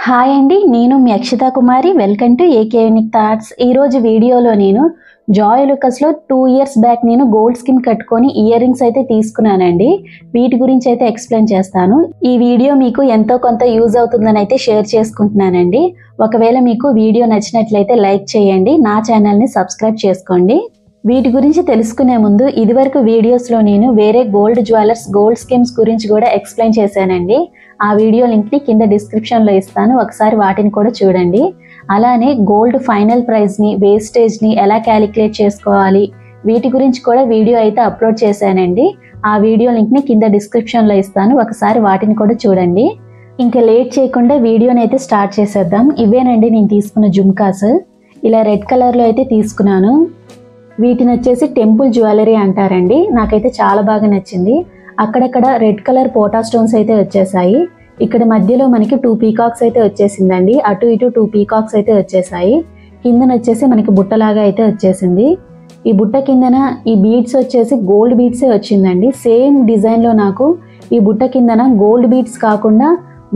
Hi అండి, నేను మీ Akshita Kumari. Welcome to AK unique thoughts. ఈరోజు వీడియోలో నేను జాయ్ లుకాస్లో 2 ఇయర్స్ బ్యాక్ నేను గోల్డ్ స్కీమ్ కట్టుకొని ఇయర్ రింగ్స్ అయితే తీసుకున్నానండి. వీటి గురించి అయితే ఎక్స్ప్లెయిన్ చేస్తాను. ఈ వీడియో మీకు ఎంతో కొంత యూజ్ అవుతుందని అయితే షేర్ చేసుకుంటున్నానండి. ఒకవేళ మీకు వీడియో నచ్చినట్లయితే లైక్ చేయండి, నా ఛానల్ని సబ్స్క్రైబ్ చేసుకోండి. వీటి గురించి తెలుసుకునే ముందు ఇదివరకు వీడియోస్లో నేను వేరే గోల్డ్ జ్యువెలర్స్ గోల్డ్ స్కీమ్స్ గురించి కూడా ఎక్స్ప్లెయిన్ చేశానండి. ఆ వీడియో లింక్ని కింద డిస్క్రిప్షన్లో ఇస్తాను, ఒకసారి వాటిని కూడా చూడండి. అలానే గోల్డ్ ఫైనల్ ప్రైస్ని, వేస్టేజ్ని ఎలా క్యాలిక్యులేట్ చేసుకోవాలి వీటి గురించి కూడా వీడియో అయితే అప్లోడ్ చేశానండి. ఆ వీడియో లింక్ని కింద డిస్క్రిప్షన్లో ఇస్తాను, ఒకసారి వాటిని కూడా చూడండి. ఇంకా లేట్ చేయకుండా వీడియోని అయితే స్టార్ట్ చేసేద్దాం. ఇవేనండి నేను తీసుకున్న జుమ్కాస్. ఇలా రెడ్ కలర్లో అయితే తీసుకున్నాను. వీటిని వచ్చేసి టెంపుల్ జ్యువెలరీ అంటారండి. నాకైతే చాలా బాగా నచ్చింది. అక్కడక్కడ రెడ్ కలర్ పోటా స్టోన్స్ అయితే వచ్చేసాయి. ఇక్కడ మధ్యలో మనకి 2 పీకాక్స్ అయితే వచ్చేసిందండి. అటు ఇటు 2 పీకాక్స్ అయితే వచ్చేసాయి. కిందన వచ్చేసి మనకి బుట్టలాగా అయితే వచ్చేసింది. ఈ బుట్ట కిందన ఈ బీడ్స్ వచ్చేసి గోల్డ్ బీడ్సే వచ్చిందండి. సేమ్ డిజైన్లో నాకు ఈ బుట్ట కిందన గోల్డ్ బీడ్స్ కాకుండా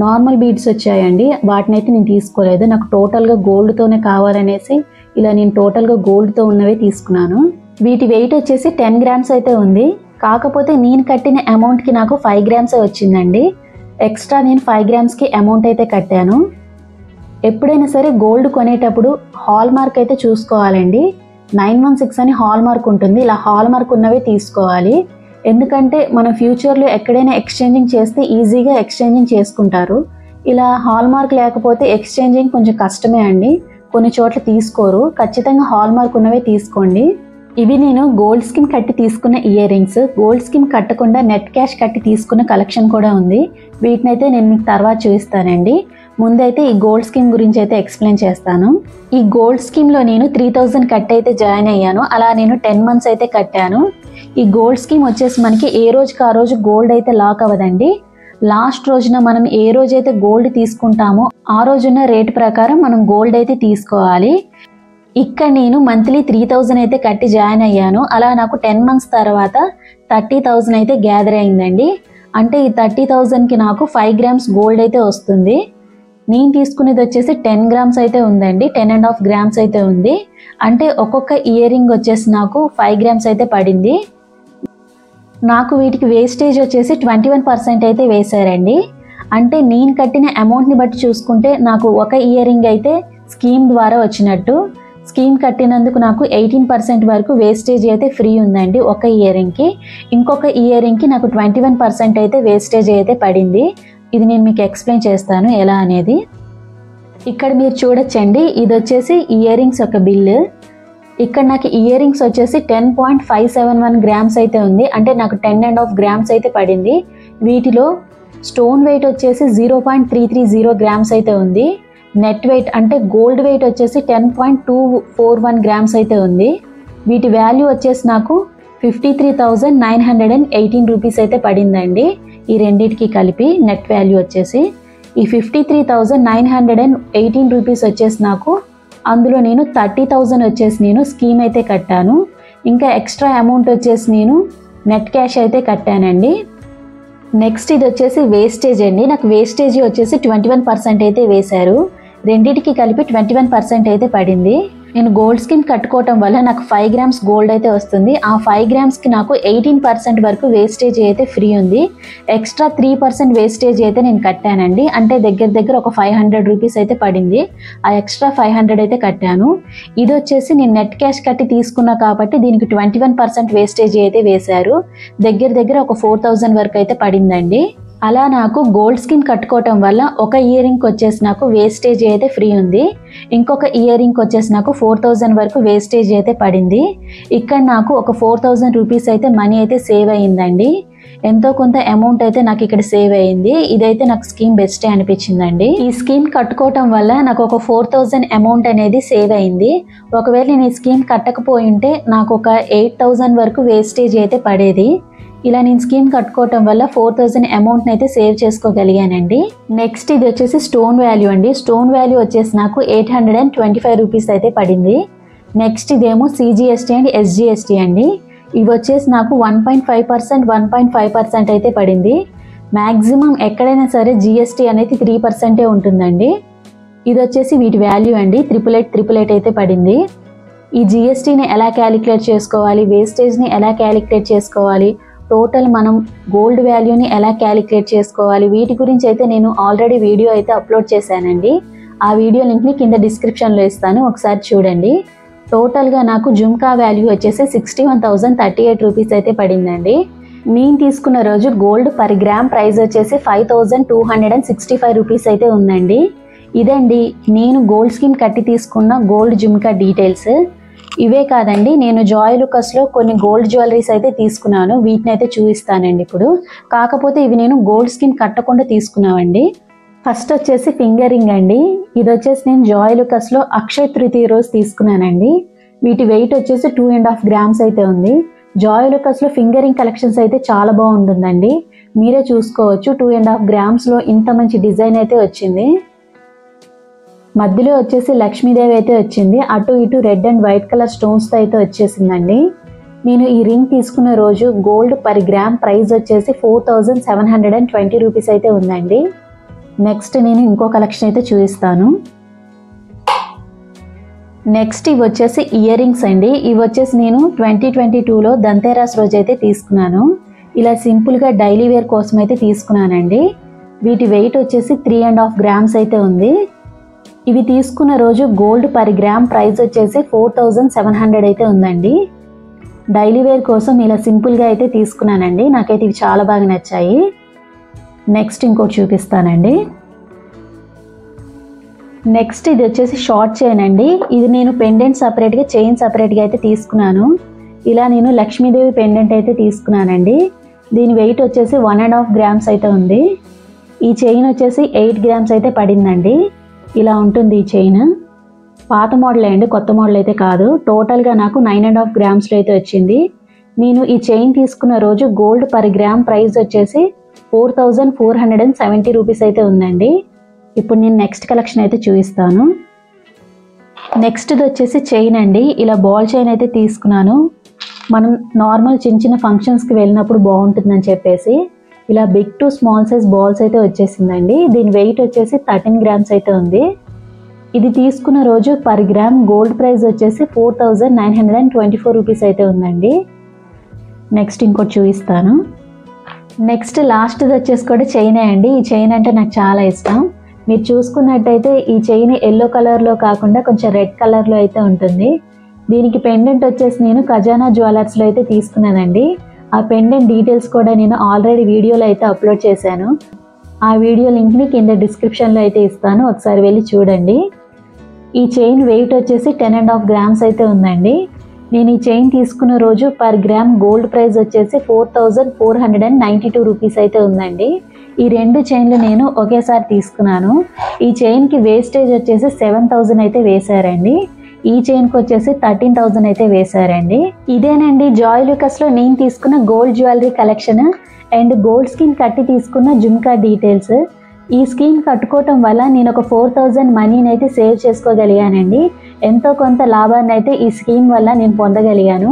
నార్మల్ బీడ్స్ వచ్చాయండి. వాటిని అయితే నేను తీసుకోలేదు. నాకు టోటల్గా గోల్డ్తోనే కావాలనేసి ఇలా నేను టోటల్గా గోల్డ్తో ఉన్నవే తీసుకున్నాను. వీటి వెయిట్ వచ్చేసి 10 గ్రామ్స్ అయితే ఉంది. కాకపోతే నేను కట్టిన అమౌంట్కి నాకు 5 గ్రామ్సే వచ్చిందండి. ఎక్స్ట్రా నేను 5 గ్రామ్స్కి అమౌంట్ అయితే కట్టాను. ఎప్పుడైనా సరే గోల్డ్ కొనేటప్పుడు హాల్ మార్క్ అయితే చూసుకోవాలండి. 916 అని హాల్ మార్క్ ఉంటుంది. ఇలా హాల్ మార్క్ ఉన్నవే తీసుకోవాలి. ఎందుకంటే మనం ఫ్యూచర్లో ఎక్కడైనా ఎక్స్చేంజింగ్ చేస్తే ఈజీగా ఎక్స్చేంజింగ్ చేసుకుంటారు. ఇలా హాల్ మార్క్ లేకపోతే ఎక్స్చేంజింగ్ కొంచెం కష్టమే అండి. కొన్ని చోట్ల తీసుకోరు. ఖచ్చితంగా హాల్ మార్క్ ఉన్నవే తీసుకోండి. ఇవి నేను గోల్డ్ స్కీమ్ కట్టి తీసుకున్న ఇయర్ రింగ్స్. గోల్డ్ స్కీమ్ కట్టకుండా నెట్ క్యాష్ కట్టి తీసుకున్న కలెక్షన్ కూడా ఉంది. వీటినైతే నేను మీకు తర్వాత చూపిస్తానండి. ముందైతే ఈ గోల్డ్ స్కీమ్ గురించి అయితే ఎక్స్ప్లెయిన్ చేస్తాను. ఈ గోల్డ్ స్కీమ్లో నేను 3000 కట్ అయితే జాయిన్ అయ్యాను. అలా నేను 10 మంత్స్ అయితే కట్టాను. ఈ గోల్డ్ స్కీమ్ వచ్చేసి మనకి ఏ రోజుకి ఆ రోజు గోల్డ్ అయితే లాక్ అవ్వదండి. లాస్ట్ రోజున మనం ఏ రోజైతే గోల్డ్ తీసుకుంటామో ఆ రోజున్న రేట్ ప్రకారం మనం గోల్డ్ అయితే తీసుకోవాలి. ఇక్కడ నేను మంత్లీ 3000 అయితే కట్టి జాయిన్ అయ్యాను. అలా నాకు 10 మంత్స్ తర్వాత 30,000 అయితే గ్యాదర్ అయిందండి. అంటే ఈ 30,000కి నాకు 5 గ్రామ్స్ గోల్డ్ అయితే వస్తుంది. నేను తీసుకునేది వచ్చేసి 10 గ్రామ్స్ అయితే ఉందండి. 10.5 గ్రామ్స్ అయితే ఉంది. అంటే ఒక్కొక్క ఇయర్ రింగ్ వచ్చేసి నాకు 5 గ్రామ్స్ అయితే పడింది. నాకు వీటికి వేస్టేజ్ వచ్చేసి 21% అయితే వేశారండి. అంటే నేను కట్టిన అమౌంట్ని బట్టి చూసుకుంటే నాకు ఒక ఇయర్ రింగ్ అయితే స్కీమ్ ద్వారా వచ్చినట్టు. స్కీమ్ కట్టినందుకు నాకు 18% వరకు వేస్టేజ్ అయితే ఫ్రీ ఉందండి ఒక ఇయర్ రింగ్కి. ఇంకొక ఇయర్ రింగ్కి నాకు 21% అయితే వేస్టేజ్ అయితే పడింది. ఇది నేను మీకు ఎక్స్ప్లెయిన్ చేస్తాను ఎలా అనేది. ఇక్కడ మీరు చూడొచ్చండి, ఇది వచ్చేసి ఇయర్ రింగ్స్ ఒక బిల్లు. ఇక్కడ నాకు ఇయర్ రింగ్స్ వచ్చేసి 10.571 గ్రామ్స్ అయితే ఉంది. అంటే నాకు 10.5 గ్రామ్స్ అయితే పడింది. వీటిలో స్టోన్ వెయిట్ వచ్చేసి 0.330 గ్రామ్స్ అయితే ఉంది. నెట్ వెయిట్ అంటే గోల్డ్ వెయిట్ వచ్చేసి 10.241 గ్రామ్స్ అయితే ఉంది. వీటి వాల్యూ వచ్చేసి నాకు 53,918 రూపీస్ అయితే పడిందండి. ఈ రెండింటికి కలిపి నెట్ వాల్యూ వచ్చేసి ఈ 53,918 రూపీస్ వచ్చేసి నాకు అందులో నేను 30,000 వచ్చేసి నేను స్కీమ్ అయితే కట్టాను. ఇంకా ఎక్స్ట్రా అమౌంట్ వచ్చేసి నేను నెట్ క్యాష్ అయితే కట్టానండి. నెక్స్ట్ ఇది వచ్చేసి వేస్టేజ్ అండి. నాకు వేస్టేజ్ వచ్చేసి 21% అయితే వేశారు. రెండింటికి కలిపి 21% అయితే పడింది. నేను గోల్డ్ స్కీమ్ కట్టుకోవటం వల్ల నాకు 5 గ్రామ్స్ గోల్డ్ అయితే వస్తుంది. ఆ 5 గ్రామ్స్కి నాకు 18% వరకు వేస్టేజ్ అయితే ఫ్రీ ఉంది. ఎక్స్ట్రా 3% వేస్టేజ్ అయితే నేను కట్టానండి. అంటే దగ్గర ఒక 500 రూపీస్ అయితే పడింది. ఆ ఎక్స్ట్రా 500 అయితే కట్టాను. ఇది వచ్చేసి నేను నెట్ క్యాష్ కట్టి తీసుకున్నా కాబట్టి దీనికి 21% వేస్టేజ్ అయితే వేశారు. దగ్గర ఒక 4,000 వరకు అయితే పడిందండి. అలా నాకు గోల్డ్ స్కీమ్ కట్టుకోవటం వల్ల ఒక ఇయర్ రింగ్ వచ్చేసి నాకు వేస్టేజ్ అయితే ఫ్రీ ఉంది. ఇంకొక ఇయర్ రింగ్ వచ్చేసి నాకు 4,000 వరకు వేస్టేజ్ అయితే పడింది. ఇక్కడ నాకు ఒక 4,000 రూపీస్ అయితే మనీ అయితే సేవ్ అయ్యిందండి. ఎంతో కొంత అమౌంట్ అయితే నాకు ఇక్కడ సేవ్ అయ్యింది. ఇదైతే నాకు స్కీమ్ బెస్టే అనిపించిందండి. ఈ స్కీమ్ కట్టుకోవటం వల్ల నాకు ఒక 4,000 అమౌంట్ అనేది సేవ్ అయింది. ఒకవేళ నేను ఈ స్కీమ్ కట్టకపోయి ఉంటే నాకు ఒక 8,000 వరకు వేస్టేజ్ అయితే పడేది. ఇలా నేను స్కీమ్ కట్టుకోవటం వల్ల 4,000 అమౌంట్ని అయితే సేవ్ చేసుకోగలిగానండి. నెక్స్ట్ ఇది వచ్చేసి స్టోన్ వాల్యూ అండి. స్టోన్ వాల్యూ వచ్చేసి నాకు 825 రూపీస్ అయితే పడింది. నెక్స్ట్ ఇదేమో CGST అండ్ SGST అండి. ఇవి వచ్చేసి నాకు 1.5% అయితే పడింది. మ్యాక్సిమం ఎక్కడైనా సరే GST అనేది 3% ఉంటుందండి. ఇది వచ్చేసి వీటి వాల్యూ అండి 888 అయితే పడింది. ఈ జిఎస్టీని ఎలా క్యాలిక్యులేట్ చేసుకోవాలి, వేస్టేజ్ని ఎలా క్యాలిక్యులేట్ చేసుకోవాలి, టోటల్ మనం గోల్డ్ వాల్యూని ఎలా క్యాలిక్యులేట్ చేసుకోవాలి, వీటి గురించి అయితే నేను ఆల్రెడీ వీడియో అయితే అప్లోడ్ చేశానండి. ఆ వీడియో లింక్ని కింద డిస్క్రిప్షన్లో ఇస్తాను, ఒకసారి చూడండి. టోటల్గా నాకు జుమ్కా వాల్యూ వచ్చేసి 61,038 రూపీస్ అయితే పడిందండి. నేను తీసుకున్న రోజు గోల్డ్ పర్ గ్రామ్ ప్రైస్ వచ్చేసి 5,265 రూపీస్ అయితే ఉందండి. ఇదండి నేను గోల్డ్ స్కీమ్ కట్టి తీసుకున్న గోల్డ్ జుమ్కా డీటెయిల్స్. ఇవే కాదండి, నేను జాయ్లుకాస్లో కొన్ని గోల్డ్ జ్యువెలరీస్ అయితే తీసుకున్నాను, వీటిని అయితే చూపిస్తానండి ఇప్పుడు. కాకపోతే ఇవి నేను గోల్డ్ స్కీమ్ కట్టకుండా తీసుకున్నామండి. ఫస్ట్ వచ్చేసి ఫింగర్ రింగ్ అండి. ఇది వచ్చేసి నేను జాయ్లుకాస్లో అక్షయ తృతీయ రోజు తీసుకున్నానండి. వీటి వెయిట్ వచ్చేసి 2.5 గ్రామ్స్ అయితే ఉంది. జాయ్లుకాస్లో ఫింగర్ రింగ్ కలెక్షన్స్ అయితే చాలా బాగుంటుందండి, మీరే చూసుకోవచ్చు. 2.5 గ్రామ్స్లో ఇంత మంచి డిజైన్ అయితే వచ్చింది. మధ్యలో వచ్చేసి లక్ష్మీదేవి అయితే వచ్చింది, అటు ఇటు రెడ్ అండ్ వైట్ కలర్ స్టోన్స్తో అయితే వచ్చేసిందండి. నేను ఈ రింగ్ తీసుకున్న రోజు గోల్డ్ పర్ గ్రామ్ ప్రైస్ వచ్చేసి 4,720 రూపీస్ అయితే ఉందండి. నెక్స్ట్ నేను ఇంకో కలెక్షన్ అయితే చూపిస్తాను. నెక్స్ట్ ఇవి వచ్చేసి ఇయర్ రింగ్స్ అండి. ఇవి వచ్చేసి నేను 2022లో దంతేరాస్ రోజు అయితే తీసుకున్నాను. ఇలా సింపుల్గా డైలీ వేర్ కోసం అయితే తీసుకున్నానండి. వీటి వెయిట్ వచ్చేసి 3.5 గ్రామ్స్ అయితే ఉంది. ఇవి తీసుకున్న రోజు గోల్డ్ పర్ గ్రామ్ ప్రైస్ వచ్చేసి 4,700 అయితే ఉందండి. డైలీ వేర్ కోసం ఇలా సింపుల్గా అయితే తీసుకున్నానండి, నాకైతే ఇవి చాలా బాగా నచ్చాయి. నెక్స్ట్ ఇంకోటి చూపిస్తానండి. నెక్స్ట్ ఇది వచ్చేసి షార్ట్ చైన్ అండి. ఇది నేను పెండెంట్ సపరేట్గా, చైన్ సపరేట్గా అయితే తీసుకున్నాను. ఇలా నేను లక్ష్మీదేవి పెండెంట్ అయితే తీసుకున్నానండి. దీని వెయిట్ వచ్చేసి 1.5 గ్రామ్స్ అయితే ఉంది. ఈ చైన్ వచ్చేసి 8 గ్రామ్స్ అయితే పడిందండి. ఇలా ఉంటుంది ఈ చైన్. పాత మోడల్ అండి, కొత్త మోడల్ అయితే కాదు. టోటల్గా నాకు 9.5 గ్రామ్స్లో అయితే వచ్చింది. నేను ఈ చైన్ తీసుకున్న రోజు గోల్డ్ పర్ గ్రామ్ ప్రైస్ వచ్చేసి 4,470 రూపీస్ అయితే ఉందండి. ఇప్పుడు నేను నెక్స్ట్ కలెక్షన్ అయితే చూపిస్తాను. నెక్స్ట్ది వచ్చేసి చైన్ అండి. ఇలా బాల్ చైన్ అయితే తీసుకున్నాను. మనం నార్మల్ చిన్న చిన్న ఫంక్షన్స్కి వెళ్ళినప్పుడు బాగుంటుందని చెప్పేసి ఇలా big to small size balls అయితే వచ్చేసిందండి. దీని వెయిట్ వచ్చేసి 13 గ్రామ్స్ అయితే ఉంది. ఇది తీసుకున్న రోజు పర్ గ్రామ్ గోల్డ్ ప్రైస్ వచ్చేసి 4,924 రూపీస్ అయితే ఉందండి. నెక్స్ట్ ఇంకోటి చూపిస్తాను. నెక్స్ట్ లాస్ట్ది వచ్చేసి కూడా చైనే అండి. ఈ చైన్ అంటే నాకు చాలా ఇష్టం. మీరు చూసుకున్నట్టయితే ఈ చైన్ ఎల్లో కలర్లో కాకుండా కొంచెం రెడ్ కలర్లో అయితే ఉంటుంది. దీనికి పెండెంట్ వచ్చేసి నేను ఖజానా జ్యువెలర్స్లో అయితే తీసుకున్నానండి. ఆ పెండెంట్ డీటెయిల్స్ కూడా నేను ఆల్రెడీ వీడియోలో అయితే అప్లోడ్ చేశాను. ఆ వీడియో లింక్ని కింద డిస్క్రిప్షన్లో అయితే ఇస్తాను, ఒకసారి వెళ్ళి చూడండి. ఈ చైన్ వెయిట్ వచ్చేసి 10.5 గ్రామ్స్ అయితే ఉందండి. నేను ఈ చైన్ తీసుకున్న రోజు పర్ గ్రామ్ గోల్డ్ ప్రైస్ వచ్చేసి 4,492 రూపీస్ అయితే ఉందండి. ఈ రెండు చైన్లు నేను ఒకేసారి తీసుకున్నాను. ఈ చైన్కి వేస్టేజ్ వచ్చేసి 7,000 అయితే వేశారండి. ఈ చైన్కి వచ్చేసి 13,000 అయితే వేశారండి. ఇదేనండి జాయ్లుకాస్లో నేను తీసుకున్న gold jewellery collection and gold scheme కట్టి తీసుకున్న జుమ్కా డీటెయిల్స్. ఈ స్కీమ్ కట్టుకోవటం వల్ల నేను ఒక 4,000 మనీని అయితే సేవ్ చేసుకోగలిగానండి. ఎంతో కొంత లాభాన్ని అయితే ఈ స్కీమ్ వల్ల నేను పొందగలిగాను.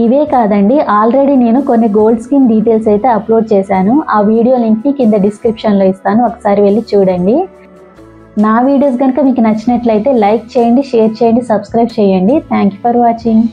ఇవే కాదండి, ఆల్రెడీ నేను కొన్ని గోల్డ్ స్కీమ్ డీటెయిల్స్ అయితే అప్లోడ్ చేశాను. ఆ వీడియో లింక్ని కింద డిస్క్రిప్షన్లో ఇస్తాను, ఒకసారి వెళ్ళి చూడండి. నా వీడియోస్ కనుక మీకు నచ్చినట్లయితే లైక్ చేయండి, షేర్ చేయండి, సబ్స్క్రైబ్ చేయండి. Thank you for watching.